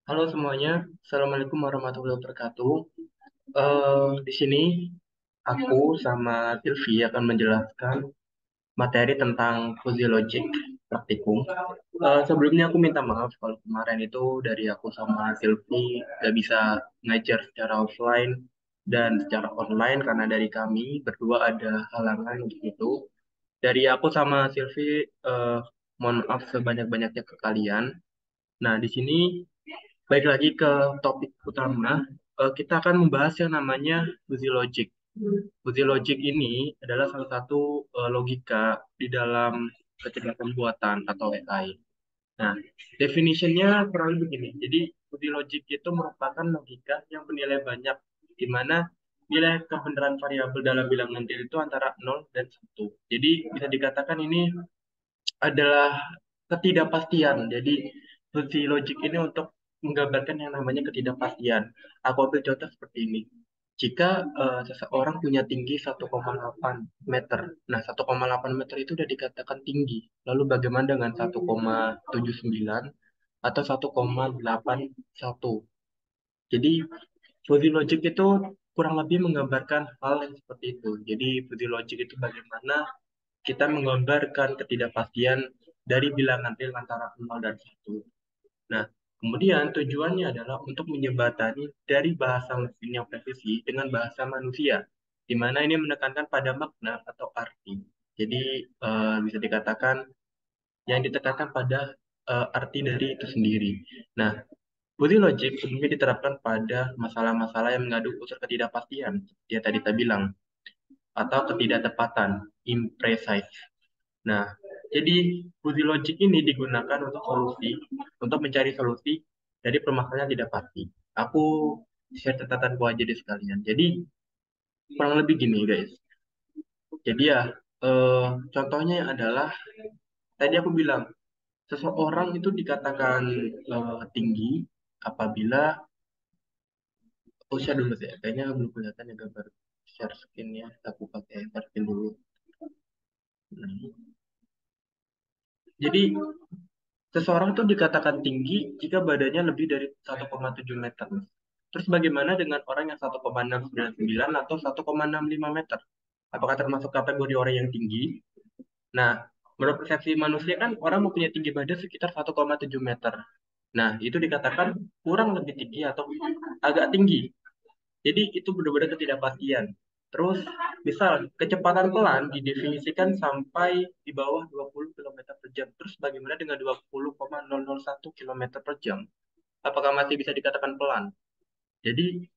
Halo semuanya, Assalamualaikum warahmatullahi wabarakatuh. Di sini aku sama Silvi akan menjelaskan materi tentang fuzzy logic praktikum. Sebelumnya aku minta maaf kalau kemarin itu dari aku sama Silvi gak bisa ngajar secara offline dan secara online karena dari kami berdua ada halangan gitu. Dari aku sama Silvi, mohon maaf sebanyak-banyaknya ke kalian. Nah, di sini baik lagi ke topik utama. Kita akan membahas yang namanya fuzzy logic. Fuzzy logic ini adalah salah satu logika di dalam kecerdasan buatan atau AI. Nah, definitionnya kurang lebih begini. Jadi, fuzzy logic itu merupakan logika yang bernilai banyak, di mana nilai kebenaran variabel dalam bilangan real itu antara 0 dan 1. Jadi, bisa dikatakan ini adalah ketidakpastian. Jadi fungsi logik ini untuk menggambarkan yang namanya ketidakpastian. Aku ambil contoh seperti ini. Jika seseorang punya tinggi 1,8 meter, nah 1,8 meter itu sudah dikatakan tinggi. Lalu bagaimana dengan 1,79 atau 1,81? Jadi fuzzy logic itu kurang lebih menggambarkan hal yang seperti itu. Jadi fuzzy logic itu bagaimana kita menggambarkan ketidakpastian dari bilangan real antara 0 dan 1. Nah, kemudian tujuannya adalah untuk menjembatani dari bahasa mesin yang presisi dengan bahasa manusia, di mana ini menekankan pada makna atau arti. Jadi, bisa dikatakan yang ditekankan pada arti dari itu sendiri. Nah, body logic umumnya diterapkan pada masalah-masalah yang mengandung unsur ketidakpastian, seperti yang tadi kita bilang, atau ketidaktepatan, imprecise. Nah, jadi fuzzy logic ini digunakan untuk mencari solusi dari permasalahan yang tidak pasti. Aku share catatanku aja deh sekalian. Jadi, kurang lebih gini guys. Jadi ya, eh, contohnya adalah, tadi aku bilang, seseorang itu dikatakan tinggi apabila, share dulu sih, kayaknya belum kelihatan ya gambar share screen-nya, aku pakai share screen dulu. Nah, jadi seseorang itu dikatakan tinggi jika badannya lebih dari 1,7 meter. Terus bagaimana dengan orang yang 1,699 atau 1,65 meter? Apakah termasuk kategori orang yang tinggi? Nah, menurut persepsi manusia kan orang mempunyai tinggi badan sekitar 1,7 meter. Nah, itu dikatakan kurang lebih tinggi atau agak tinggi. Jadi itu benar-benar ketidakpastian. Terus, misal kecepatan pelan didefinisikan sampai di bawah 20 km per jam. Terus bagaimana dengan 20,001 km per jam? Apakah masih bisa dikatakan pelan? Jadi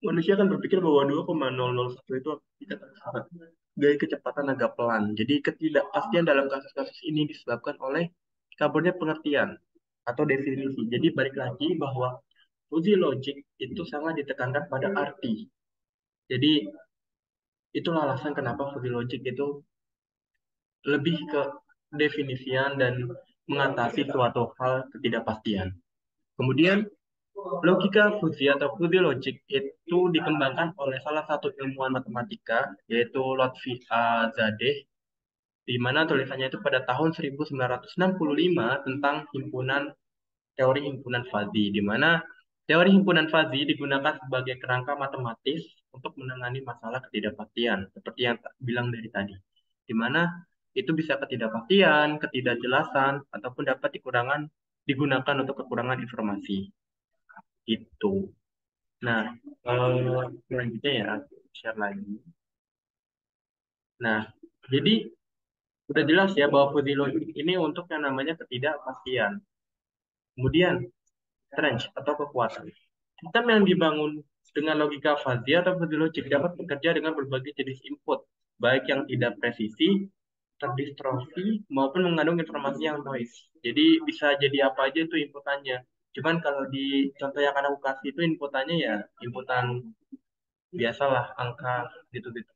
manusia kan berpikir bahwa 2,001 itu dikatakan dari kecepatan agak pelan. Jadi ketidakpastian dalam kasus-kasus ini disebabkan oleh kaburnya pengertian atau definisi. Jadi balik lagi bahwa uji logik itu sangat ditekankan pada arti. Jadi itulah alasan kenapa fuzzy logic itu lebih ke definisian dan mengatasi suatu hal ketidakpastian. Kemudian logika fuzzy atau fuzzy logic itu dikembangkan oleh salah satu ilmuwan matematika yaitu Lotfi Zadeh, di mana tulisannya itu pada tahun 1965 tentang teori himpunan fuzzy, di mana teori himpunan fuzzy digunakan sebagai kerangka matematis untuk menangani masalah ketidakpastian, seperti yang bilang dari tadi, di mana itu bisa ketidakpastian, ketidakjelasan, ataupun dapat digunakan untuk kekurangan informasi. Itu. Nah, selanjutnya ya, share lagi. Nah, jadi udah jelas ya bahwa fuzzy logic ini untuk yang namanya ketidakpastian. Kemudian, strength atau kekuatan. Sistem yang dibangun dengan logika fuzzy atau fuzzy logic dapat bekerja dengan berbagai jenis input, baik yang tidak presisi, terdistorsi, maupun mengandung informasi yang noise. Jadi bisa jadi apa aja itu inputannya. Cuman kalau di contoh yang akan aku kasih itu inputannya ya inputan biasalah angka gitu-gitu,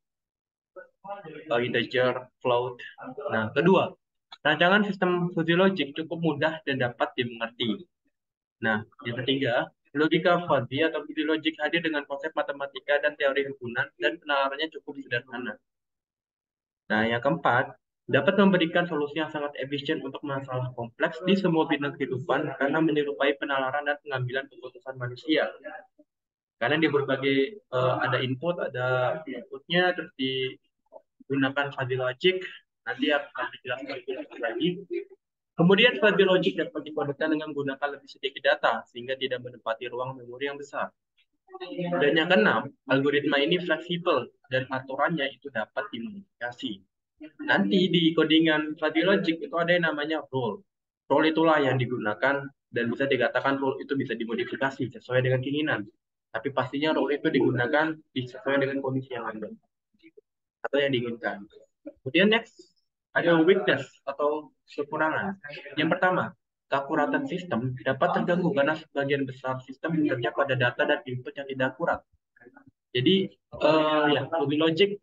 integer, float. Nah, kedua, rancangan sistem fuzzy logic cukup mudah dan dapat dimengerti. Nah, yang ketiga, logika fuzzy atau fuzzy logic hadir dengan konsep matematika dan teori himpunan dan penalarannya cukup sederhana. Nah, yang keempat, dapat memberikan solusi yang sangat efisien untuk masalah kompleks di semua bidang kehidupan karena menyerupai penalaran dan pengambilan keputusan manusia. Karena di berbagai ada input, ada outputnya, terus digunakan fuzzy logic. Nanti akan dijelaskan lebih lagi. Kemudian fuzzy logic dapat dikodekan dengan menggunakan lebih sedikit data sehingga tidak menempati ruang memori yang besar. Dan yang keenam, algoritma ini fleksibel dan aturannya itu dapat dimodifikasi. Nanti di codingan fuzzy logic itu ada yang namanya rule. Rule itulah yang digunakan dan bisa dikatakan rule itu bisa dimodifikasi sesuai dengan keinginan. Tapi pastinya rule itu digunakan sesuai dengan kondisi yang ada atau yang diinginkan. Kemudian next ada weakness atau kekurangan. Yang pertama, keakuratan sistem dapat terganggu karena sebagian besar sistem bekerja pada data dan input yang tidak akurat. Jadi ya lebih logic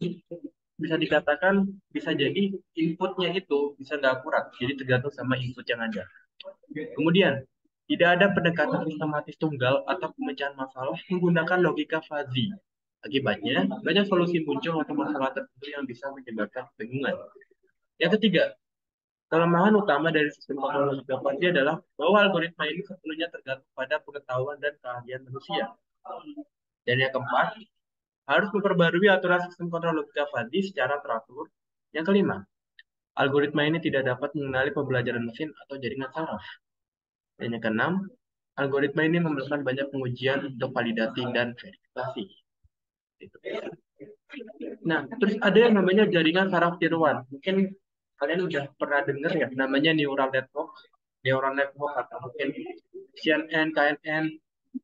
bisa dikatakan bisa jadi inputnya itu bisa nggak akurat. Jadi tergantung sama input yang ada. Kemudian tidak ada pendekatan sistematis tunggal atau pemecahan masalah menggunakan logika fuzzy. Akibatnya, banyak solusi muncul untuk masalah tertentu yang bisa menyebabkan kebingungan. Yang ketiga, kelemahan utama dari sistem kontrol logika fuzzy adalah bahwa algoritma ini sepenuhnya tergantung pada pengetahuan dan keahlian manusia. Dan yang keempat, harus memperbarui aturan sistem kontrol logika fuzzy secara teratur. Yang kelima, algoritma ini tidak dapat mengenali pembelajaran mesin atau jaringan saraf. Dan yang keenam, algoritma ini memerlukan banyak pengujian untuk validasi dan verifikasi. Gitu. Nah, terus ada yang namanya jaringan saraf tiruan. Mungkin kalian udah pernah dengar ya, namanya neural network atau mungkin CNN, KNN.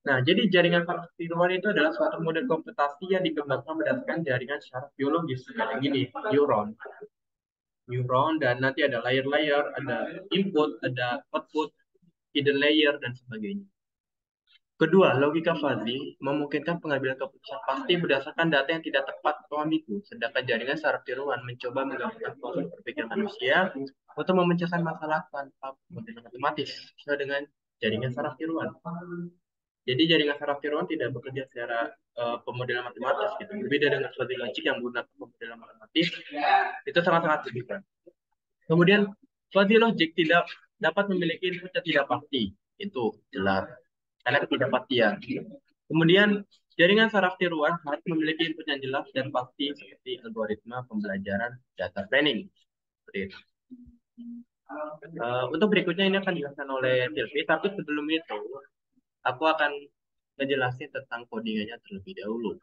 Nah, jadi jaringan saraf tiruan itu adalah suatu model komputasi yang dikembangkan berdasarkan jaringan saraf biologis. Kayak gini, neuron, dan nanti ada layer-layer, ada input, ada output, hidden layer, dan sebagainya. Kedua, logika fuzzy memungkinkan pengambilan keputusan pasti berdasarkan data yang tidak tepat atau ambigu, sedangkan jaringan saraf tiruan mencoba menggabungkan proses berpikir manusia untuk memecahkan masalah tanpa model matematis, sesuai dengan jaringan saraf tiruan. Jadi jaringan saraf tiruan tidak bekerja secara pemodelan matematis gitu. Berbeda dengan fuzzy logic yang menggunakan pemodelan matematis, itu sangat-sangat berbeda. Kemudian fuzzy logic tidak dapat memiliki input yang tidak pasti, itu jelas karena ketidakpastian. Kemudian jaringan saraf tiruan harus memiliki input yang jelas dan pasti seperti algoritma pembelajaran data training. Seperti itu. Untuk berikutnya ini akan dijelaskan oleh Silvi, tapi sebelum itu aku akan menjelaskan tentang codingannya terlebih dahulu.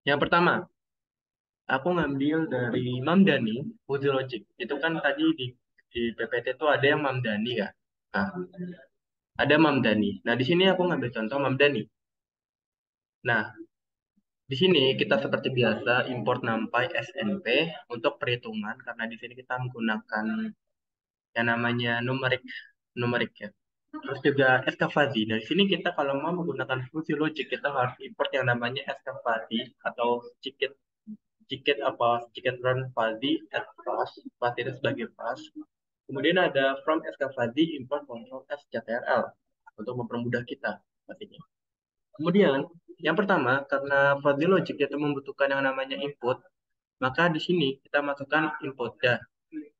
Yang pertama, aku ngambil dari Mamdani, Fuzzy Logic. Itu kan tadi di PPT itu ada yang Mamdani ya. Nah, ada Mamdani. Nah, di sini aku ngambil contoh Mamdani. Nah, di sini kita seperti biasa import NumPy SNP untuk perhitungan karena di sini kita menggunakan yang namanya numerik numerik ya. Terus juga Escafuzzy. Nah, di sini kita kalau mau menggunakan fungsi logic kita harus import yang namanya Escafuzzy atau Scikit Scikit apa Scikit run fuzzy at pass, pass itu sebagai pass. Kemudian ada from Escafuzzy import control sctrl untuk mempermudah kita pastinya. Kemudian, yang pertama, karena fuzzy logic itu membutuhkan yang namanya input, maka di sini kita masukkan input ya.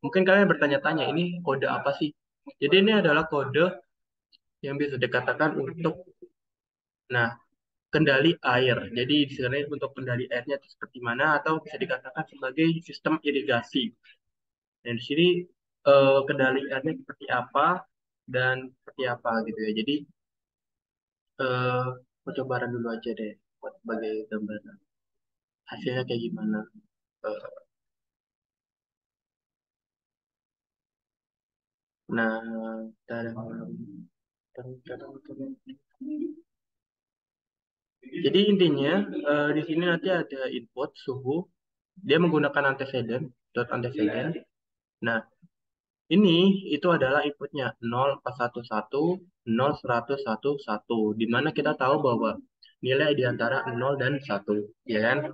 Mungkin kalian bertanya-tanya, ini kode apa sih? Jadi ini adalah kode yang bisa dikatakan untuk, nah, kendali air. Jadi di sini untuk kendali airnya itu seperti mana, atau bisa dikatakan sebagai sistem irigasi. Dan di sini kendali airnya seperti apa dan seperti apa gitu ya. Jadi eh aku coba run dulu aja deh buat sebagai gambaran. Hasilnya kayak gimana. Eh, nah, tadam, tadam, tadam, tadam. Jadi intinya di sini nanti ada input suhu, dia menggunakan antecedent, dot antecedent. Nah, ini itu adalah inputnya 0411, 0111, di mana kita tahu bahwa nilai di antara 0 dan 1, ya kan?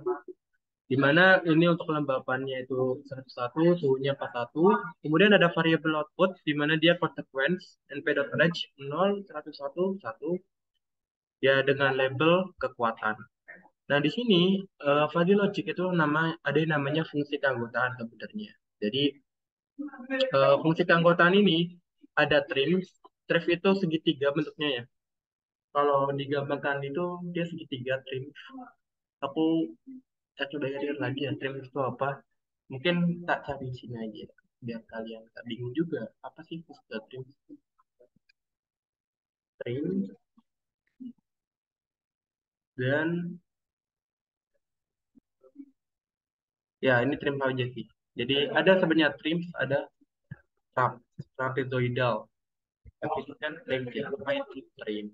Di mana ini untuk kelembapannya itu 101, suhunya 41. Kemudian ada variabel output, di mana dia consequence, np.range 0, 101, 1, ya dengan label kekuatan. Nah, di sini fuzzy logic itu ada yang namanya fungsi keanggotaan sebenarnya. Jadi fungsi keanggotaan ini ada trims. Trims itu segitiga bentuknya ya. Kalau digambarkan itu dia segitiga trims. Aku tak coba lihat lagi ya trims itu apa. Mungkin tak cari di sini aja biar kalian tak bingung juga apa sih fungsi trims. Trims dan ya ini trim aja sih. Jadi ada sebenarnya trims, ada trapezoidal. Tapi itu kan trim ya, apa itu trim?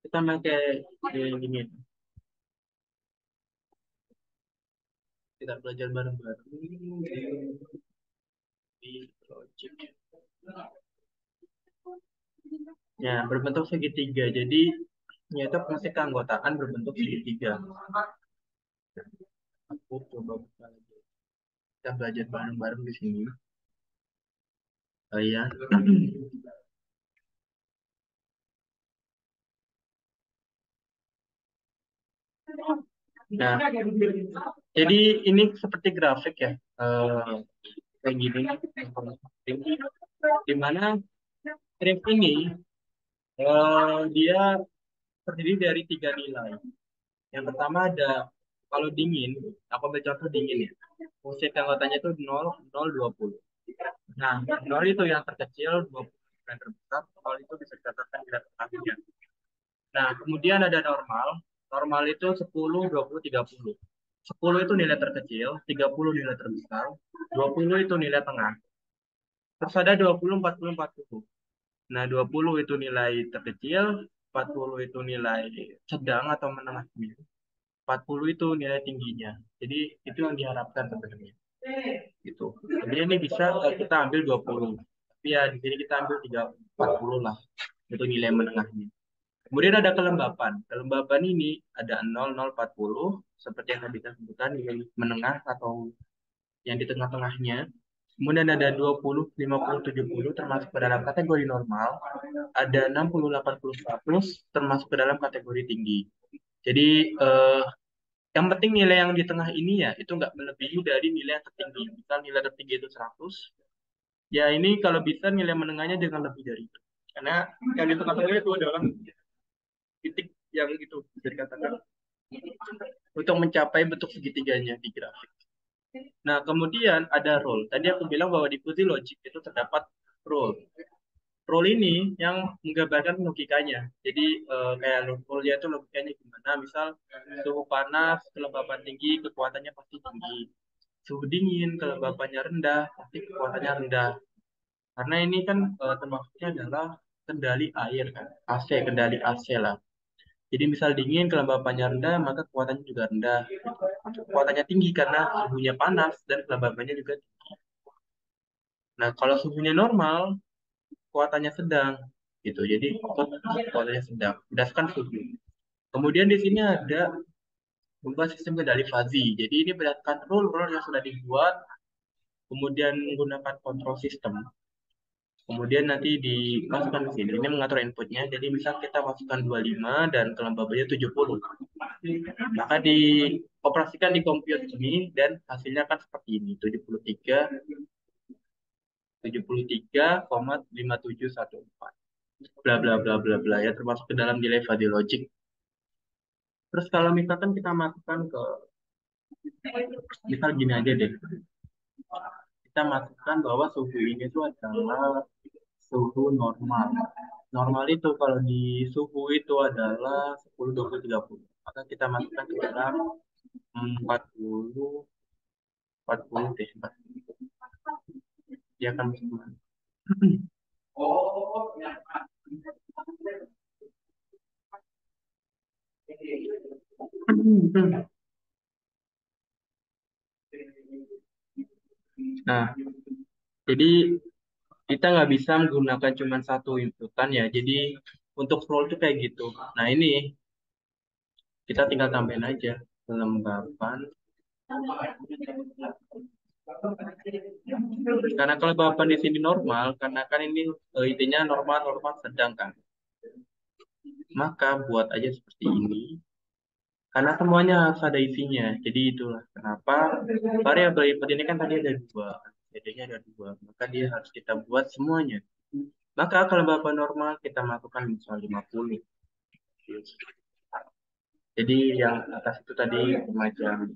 Kita pakai ini, kita belajar bareng-bareng di project. Ya, berbentuk segitiga. Jadi, ya itu fungsi keanggotaan berbentuk segitiga. Aku coba buka lagi. Kita belajar bareng-bareng di sini. Oh iya. Nah, jadi ini seperti grafik ya. Kayak gini. Di mana trim ini dia terdiri dari tiga nilai. Yang pertama ada kalau dingin, aku ambil contoh dingin ya. Fungsi keanggotaannya itu 0, 0, 20. Nah, 0 itu yang terkecil, 20 yang terbesar, 0 itu bisa dikatakan tidak terakhir. Nah, kemudian ada normal. Normal itu 10, 20, 30. 10 itu nilai terkecil, 30 nilai terbesar, 20 itu nilai tengah. Terus ada 20, 40, 40. Nah, 20 itu nilai terkecil, 40 itu nilai sedang atau menengah. 40 itu nilai tingginya. Jadi itu yang diharapkan sebenarnya. Gitu. Jadi ini bisa kita ambil 20. Tapi ya di sini kita ambil 40 lah. Itu nilai menengahnya. Kemudian ada kelembapan. Kelembapan ini ada 0, 0, 40. Seperti yang tadi kita sebutkan, nilai menengah atau yang di tengah-tengahnya. Kemudian ada 20, 50, 70 termasuk ke dalam kategori normal. Ada 60, 80, 100 termasuk ke dalam kategori tinggi. Jadi yang penting nilai yang di tengah ini ya itu nggak melebihi dari nilai yang tertinggi. Misal nilai tertinggi itu 100, ya ini kalau bisa nilai menengahnya jangan lebih dari itu. Karena yang di tengah-tengah itu adalah titik yang itu bisa dikatakan untuk mencapai bentuk segitiganya di grafik. Nah, kemudian ada rule. Tadi aku bilang bahwa di fuzzy logic itu terdapat rule. Rule ini yang menggambarkan logikanya. Jadi kayak rule-nya itu logikanya gimana? Misal suhu panas, kelembapan tinggi, kekuatannya pasti tinggi. Suhu dingin, kelembapannya rendah, pasti kekuatannya rendah. Karena ini kan termasuknya adalah kendali air kan, AC, kendali AC lah. Jadi misal dingin, kelembapannya rendah, maka kekuatannya juga rendah. Kekuatannya tinggi karena suhunya panas dan kelembapannya juga tinggi. Nah, kalau suhunya normal, kekuatannya sedang gitu. Jadi kekuatannya sedang berdasarkan suhu. Kemudian di sini ada membuat sistem kendali fuzzy. Jadi ini berdasarkan rule-rule yang sudah dibuat, kemudian menggunakan kontrol sistem. Kemudian nanti dimasukkan ke sini. Ini mengatur inputnya. Jadi misal kita masukkan 25 dan kelembabannya 70. Maka dioperasikan di komputer ini dan hasilnya akan seperti ini. 73,5714. Bla bla bla bla bla ya termasuk ke dalam nilai fuzzy logic. Terus kalau misalkan kita masukkan ke misal gini aja deh. Kita masukkan bahwa suhu ini tuh adalah suhu normal. Normal itu kalau di suhu itu adalah 10, 20, 30. Maka kita masukkan ke dalam 40, 40 deh. 40. Dia akan masuk. Nah, jadi kita nggak bisa menggunakan cuma satu inputan ya. Jadi untuk scroll tuh kayak gitu. Nah ini kita tinggal tambahin aja kelembapan. Karena kelembapan di sini normal, karena kan ini intinya normal normal sedang kan. Maka buat aja seperti ini, karena semuanya harus ada isinya. Jadi itulah kenapa variabel input ini kan tadi ada dua, jadinya ada dua, maka dia harus kita buat semuanya. Maka kalau Bapak normal kita masukkan misal 50. Jadi yang atas itu tadi semacam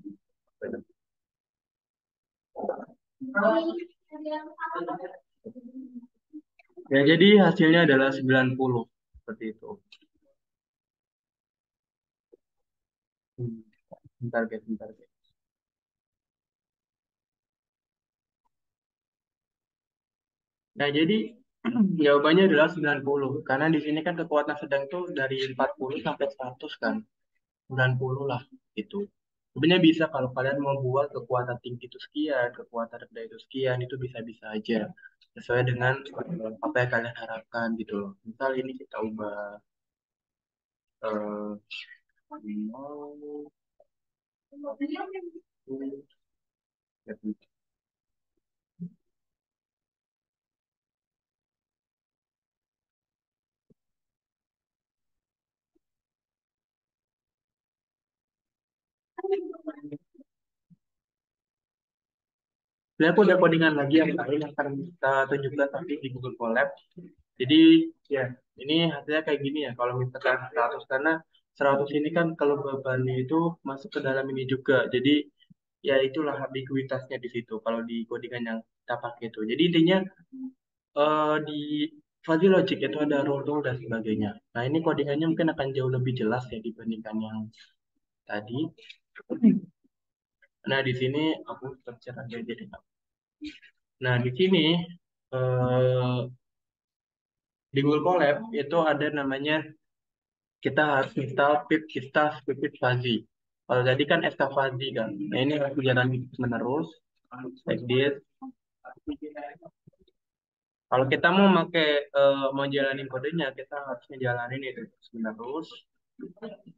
ya, jadi hasilnya adalah 90 seperti itu. Hmm, Bentar guys, bentar guys. Nah, jadi jawabannya adalah 90 karena di sini kan kekuatan sedang itu dari 40 sampai 100 kan. 90 lah itu. Sebenarnya bisa kalau kalian mau buat kekuatan tinggi itu sekian, kekuatan rendah itu sekian, itu bisa-bisa aja. Sesuai dengan apa yang kalian harapkan gitu loh. Misal ini kita ubah eh, mau Sebenarnya aku ada codingan lagi yang lain yang akan kita tunjukkan tapi di Google Colab. Jadi ya ini hasilnya kayak gini ya. Kalau misalkan 100 karena 100 ini kan kalau bebannya itu masuk ke dalam ini juga. Jadi ya itulah ambiguitasnya di situ. Kalau di codingan yang kita pakai itu. Jadi intinya di fuzzy logic itu ada rule dan sebagainya. Nah ini codingannya mungkin akan jauh lebih jelas ya dibandingkan yang tadi. Nah di sini aku tercerah jadi. Nah di sini eh, di Google Colab itu ada namanya kita harus install pip install pip fuzzy. Kalau tadi kan SK fuzzy kan. Nah ini harus jalan menerus like this. Kalau kita mau pakai mau jalanin kodenya kita harus ngejalanin itu terus menerus.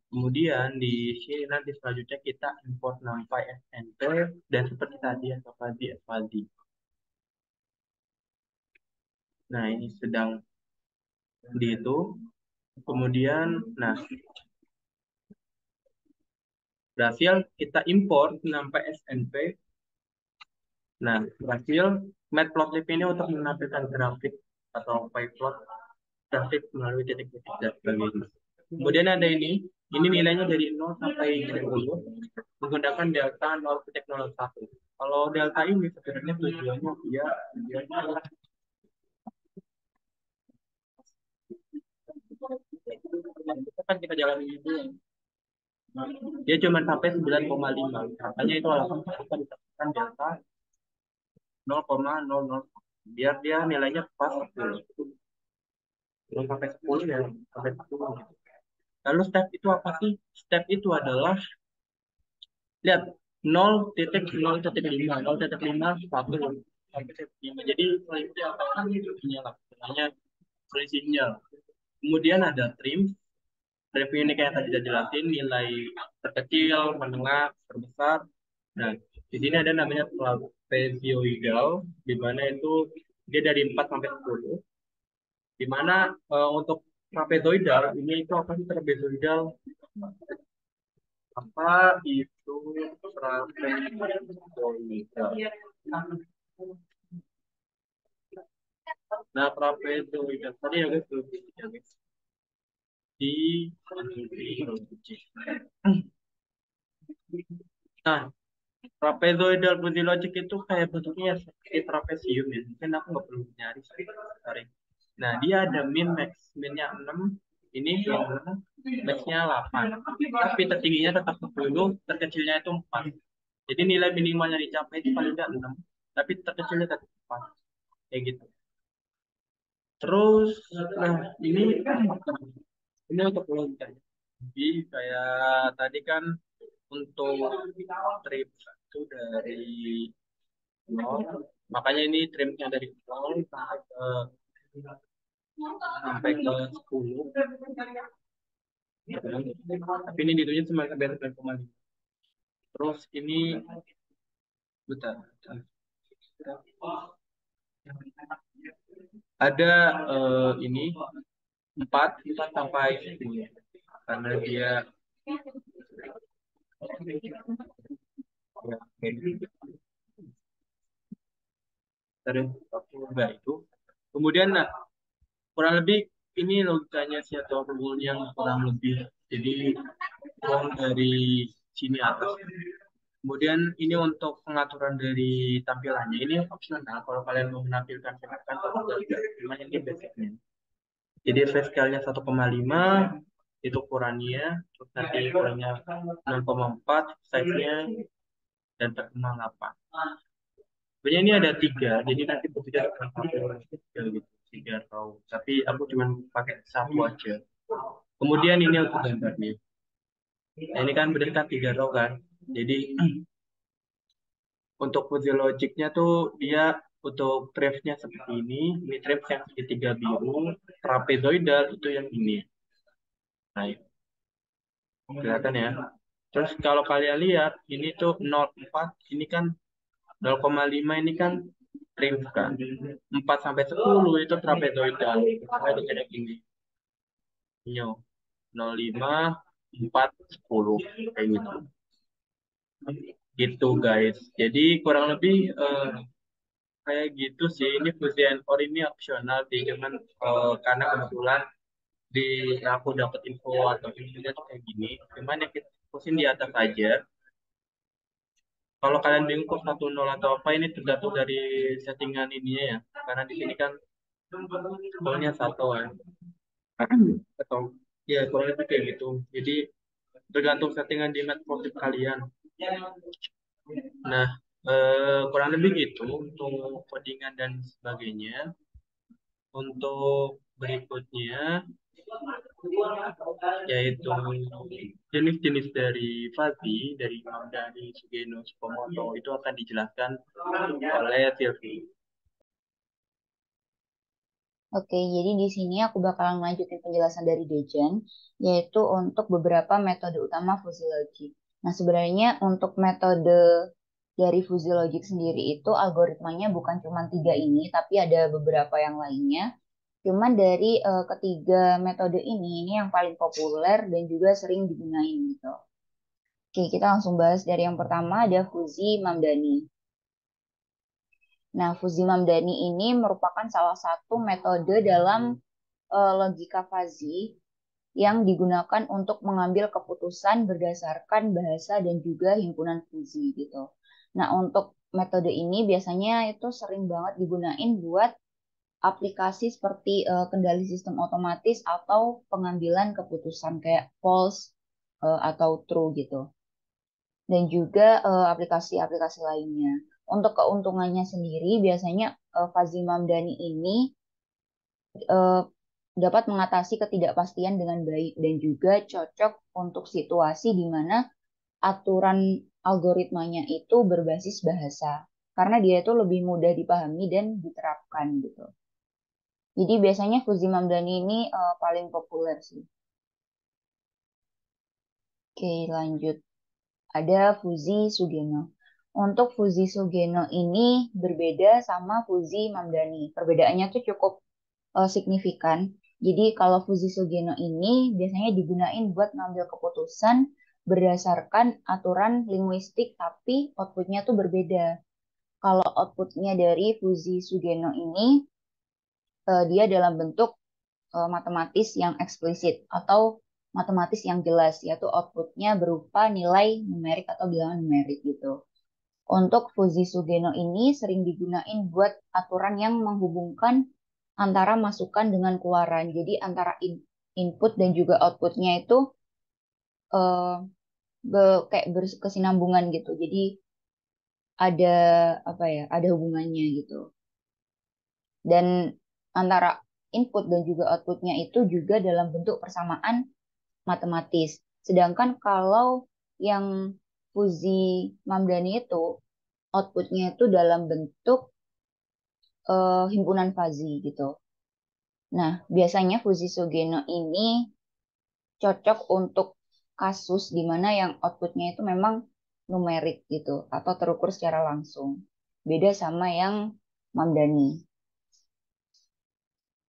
Kemudian di sini nanti selanjutnya kita import numpy snp dan seperti tadi SK fuzzy fuzzy. Nah ini sedang di itu. Kemudian, nah berhasil kita import sampai SNP. Nah, berhasil Matplotlib ini untuk menampilkan grafik atau pie plot grafik melalui titik-titik dan sebagainya. Kemudian ada ini nilainya dari 0 sampai 10 menggunakan delta 0,01. Kalau delta ini sebenarnya tujuannya dia kan kita jalanin itu dia cuma sampai 9,5. Makanya itu alasan kita ditetapkan delta 0,00 biar dia nilainya pas 10. Belum sampai 10 ya, sampai 10 gitu. Lalu step itu apa sih? Step itu adalah lihat 0,0,5, 0,5 1 sampai 5. Jadi selanjutnya apa kan itu lah, namanya selisihnya. Kemudian ada trim. Review ini kayak tadi sudah jelasin nilai terkecil, menengah, terbesar. Nah, di sini ada namanya trapezoidal, di mana itu dia dari 4 sampai 10. Di mana untuk trapezoidal ini itu apa sih trapezoidal? Apa itu trapezoidal? Nah, trapezoidal tadi ya guys, ya guys. Nah, trapezoidal body logic itu kayak bentuknya seperti trapesium ya. Mungkin aku nggak perlu nyari, sorry. Nah, dia ada min max, minnya 6, ini min 6, maxnya 8. Tapi tertingginya tetap 10, terkecilnya itu 4. Jadi nilai minimalnya dicapai itu paling tidak 6, tapi terkecilnya tetap 4. Kayak gitu. Terus, nah ini untuk logikanya. Jadi kayak tadi kan untuk trip itu dari 0, makanya ini trimnya dari 0 sampai ke 10. Tapi ini ditulis cuma sampai 9,5. Terus ini bentar, ada ini 4 sampai 10 karena dia ya, terus enggak itu. Kemudian nah kurang lebih ini logikanya si atau rule yang kurang lebih. Jadi rule dari sini atas. Kemudian ini untuk pengaturan dari tampilannya. Ini opsional kalau kalian mau menampilkan silakan kalau tidak. Cuma ini basicnya. Jadi face scale-nya 1,5 itu ukurannya, terus nanti ukurannya 0,4 size-nya dan 4,8. Sebenarnya ini ada 3, jadi nanti berbeda dengan tiga gitu, 3 row. Tapi aku cuma pakai satu aja. Kemudian ini untuk gambarnya. Nah, ini kan berdasarkan 3 row kan. Jadi untuk fuzzy logicnya tuh dia untuk trace-nya seperti ini. Ini trace yang segitiga biru, trapezoidal itu yang ini. Nah, kelihatan ya. Terus kalau kalian lihat, ini tuh 0,4, ini kan 0,5 ini kan rim kan. 4 sampai 10 itu trapezoidal. Ada kayak gini. Nyo. 0,5, 4, 10 kayak gitu. Gitu guys. Jadi kurang lebih kayak gitu sih. Ini fusion or ini opsional sih. Cuman karena kebetulan di aku dapat info atau infonya tuh kayak gini. Cuman yang kita fokusin di atas aja. Kalau kalian bingung kok 1.0 atau apa ini tergantung dari settingan ininya ya. Karena di sini kan pokoknya satu ya. Atau ya kurang lebih kayak gitu. Jadi tergantung settingan di network kalian. Nah, kurang lebih gitu untuk codingan dan sebagainya. Untuk berikutnya yaitu jenis-jenis dari Fuzzy, dari Mamdani, Sugeno, Sukomoto itu akan dijelaskan oleh Silvi. Oke, jadi di sini aku bakalan melanjutin penjelasan dari Dejan, yaitu untuk beberapa metode utama fuzzy logic. Nah, sebenarnya untuk metode dari fuzzy logic sendiri itu algoritmanya bukan cuma tiga ini, tapi ada beberapa yang lainnya. Cuman dari ketiga metode ini yang paling populer dan juga sering digunain gitu. Oke, kita langsung bahas dari yang pertama ada fuzzy Mamdani. Nah, fuzzy Mamdani ini merupakan salah satu metode dalam logika fuzzy yang digunakan untuk mengambil keputusan berdasarkan bahasa dan juga himpunan fuzzy gitu. Nah, untuk metode ini biasanya itu sering banget digunain buat aplikasi seperti kendali sistem otomatis atau pengambilan keputusan kayak false atau true gitu. Dan juga aplikasi-aplikasi lainnya. Untuk keuntungannya sendiri biasanya Fuzzy Mamdani ini eh, dapat mengatasi ketidakpastian dengan baik dan juga cocok untuk situasi di mana aturan algoritmanya itu berbasis bahasa. Karena dia itu lebih mudah dipahami dan diterapkan gitu. Jadi biasanya Fuzzy Mamdani ini paling populer sih. Oke, lanjut. Ada Fuzzy Sugeno. Untuk Fuzzy Sugeno ini berbeda sama Fuzzy Mamdani. Perbedaannya tuh cukup signifikan. Jadi kalau Fuzzy Sugeno ini biasanya digunain buat ngambil keputusan berdasarkan aturan linguistik, tapi outputnya tuh berbeda. Kalau outputnya dari Fuzzy Sugeno ini, dia dalam bentuk matematis yang eksplisit atau matematis yang jelas, yaitu outputnya berupa nilai numerik atau bilangan numerik gitu. Untuk Fuzzy Sugeno ini sering digunain buat aturan yang menghubungkan antara masukan dengan keluaran. Jadi antara input dan juga outputnya itu eh, kayak berkesinambungan gitu. Jadi ada apa ya? Ada hubungannya gitu. Dan antara input dan juga outputnya itu juga dalam bentuk persamaan matematis. Sedangkan kalau yang Fuzzy Mamdani itu outputnya itu dalam bentuk himpunan fuzzy gitu. Nah, biasanya Fuzzy Sugeno ini cocok untuk kasus di mana yang outputnya itu memang numerik gitu atau terukur secara langsung. Beda sama yang Mamdani.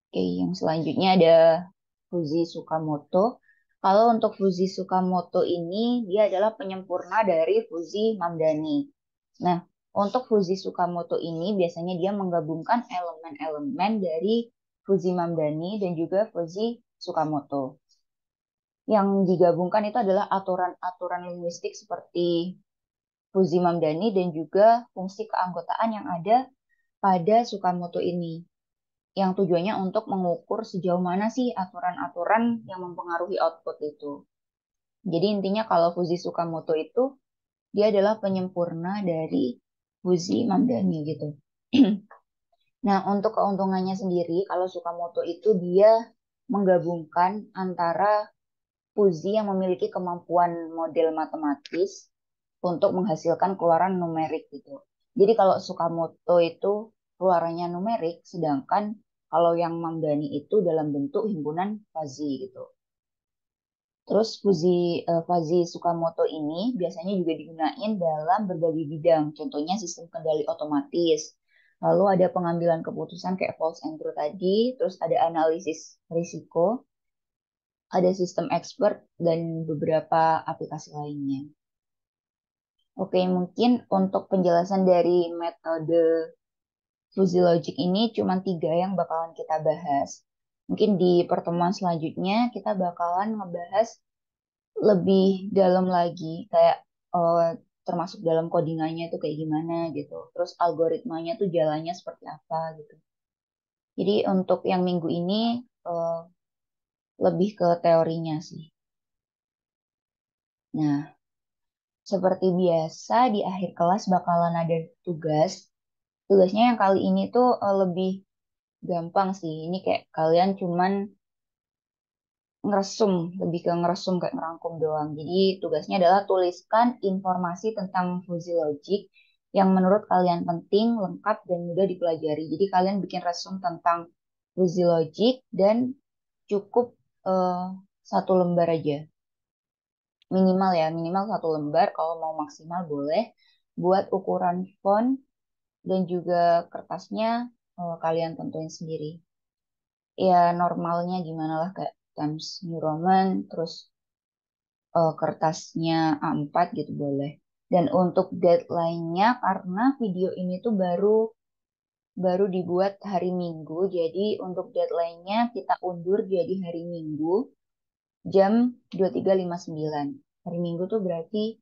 Oke, yang selanjutnya ada Fuji Tsukamoto. Kalau untuk Fuji Tsukamoto ini, dia adalah penyempurna dari Fuji Mamdani. Nah, untuk Fuji Tsukamoto ini biasanya dia menggabungkan elemen-elemen dari Fuji Mamdani dan juga Fuji Tsukamoto. Yang digabungkan itu adalah aturan-aturan linguistik seperti Fuji Mamdani dan juga fungsi keanggotaan yang ada pada Tsukamoto ini. Yang tujuannya untuk mengukur sejauh mana sih aturan-aturan yang mempengaruhi output itu. Jadi intinya kalau Fuji Tsukamoto itu dia adalah penyempurna dari Fuji Mamdani gitu. Nah, untuk keuntungannya sendiri, kalau Tsukamoto itu dia menggabungkan antara Fuji yang memiliki kemampuan model matematis untuk menghasilkan keluaran numerik gitu. Jadi kalau Tsukamoto itu keluarannya numerik, sedangkan kalau yang Mamdani itu dalam bentuk himpunan fuzzy gitu. Terus fuzzy Tsukamoto ini biasanya juga digunakan dalam berbagai bidang, contohnya sistem kendali otomatis. Lalu ada pengambilan keputusan kayak false and true tadi, terus ada analisis risiko, ada sistem expert, dan beberapa aplikasi lainnya. Oke, mungkin untuk penjelasan dari metode fuzzy logic ini cuma 3 yang bakalan kita bahas. Mungkin di pertemuan selanjutnya kita bakalan ngebahas lebih dalam lagi, kayak termasuk dalam codingannya itu kayak gimana gitu. Terus algoritmanya tuh jalannya seperti apa gitu. Jadi untuk yang minggu ini eh, lebih ke teorinya sih. Nah, seperti biasa di akhir kelas bakalan ada tugas. Tugasnya yang kali ini tuh lebih gampang sih. Ini kayak kalian cuman ngeresum, lebih ke ngeresum kayak ngerangkum doang. Jadi tugasnya adalah tuliskan informasi tentang fuzzy logic yang menurut kalian penting, lengkap, dan mudah dipelajari. Jadi kalian bikin resum tentang fuzzy logic dan cukup eh, 1 lembar aja. Minimal ya, minimal 1 lembar. Kalau mau maksimal boleh. Buat ukuran font dan juga kertasnya kalian tentuin sendiri. Ya normalnya gimana lah kayak Times New Roman, terus kertasnya A4 gitu boleh. Dan untuk deadline-nya karena video ini tuh baru baru dibuat hari Minggu, jadi untuk deadline-nya kita undur jadi hari Minggu jam 23.59. Hari Minggu tuh berarti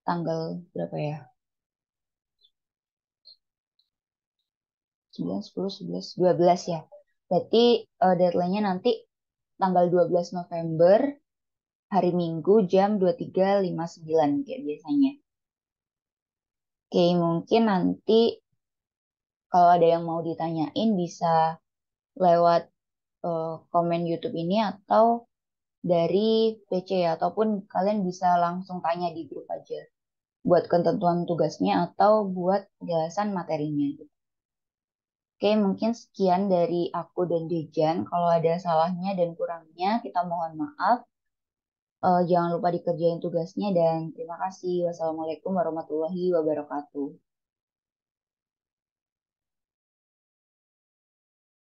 tanggal berapa ya? 9, 10, 11, 12 ya. Berarti deadline-nya nanti tanggal 12 November hari Minggu jam 23.59 kayak biasanya. Oke, mungkin nanti kalau ada yang mau ditanyain bisa lewat komen YouTube ini atau dari PC ya, ataupun kalian bisa langsung tanya di grup aja buat ketentuan tugasnya atau buat penjelasan materinya. Oke, mungkin sekian dari aku dan Dejan. Kalau ada salahnya dan kurangnya, kita mohon maaf. Jangan lupa dikerjain tugasnya dan terima kasih. Wassalamualaikum warahmatullahi wabarakatuh.